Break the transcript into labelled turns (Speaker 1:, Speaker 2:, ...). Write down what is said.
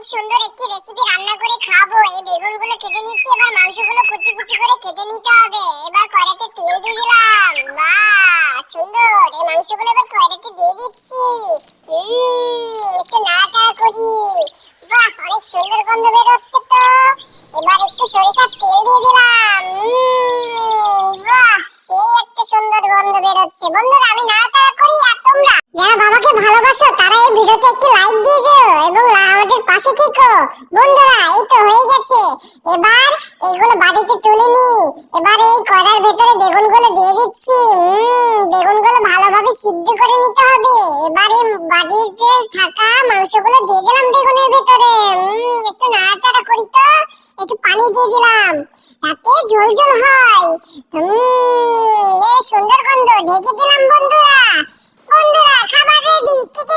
Speaker 1: অনেক সুন্দর একটি রেসিপি রান্না করে খাবো। এই বেগুনগুলো কেটে নিচ্ছি, এবার মাংসগুলো কুচি কুচি করে কেটে নিতে হবে। এবার কড়াইতে তেল দিয়ে দিলাম। বাহ সুন্দর, এই মাংসগুলো এবার কড়াইতে দিয়ে দিচ্ছি। একটু নাড়াচাড়া করি। বাহ অনেক সুন্দর গন্ধ বের হচ্ছে তো। এবার একটু সরিষার তেল দিয়ে দিলাম। বাহ সেই একটা সুন্দর গন্ধ বের হচ্ছে। বন্ধুরা আমি নাড়াচাড়া করি, আর তোমরা যারা বাবাকে ভালোবাসো তারা এই ভিডিওতে একটি লাইক দিয়ে যেও এবং আমাদের পাশে থেকো। বন্ধুরা এই তো হয়ে গেছে। এবার এগুলো বাটিতে তুলে নি। এবার এই কড়ার ভেতরে বেগুনগুলো দিয়ে দিচ্ছি। বেগুনগুলো ভালোভাবে সিদ্ধ করে নিতে হবে। এবার এই বাটিতে থাকা মাংসগুলো দিয়ে দিলাম বেগুনের ভেতরে। একটু নাড়াচাড়া করি তো। একটু পানি দিয়ে দিলাম যাতে ঝোল ঝোল হয়। এই সুন্দর গন্ধ। ঢেকে দিলাম বন্ধুরা। বন্ধুরা খাবার রেডি। কি কি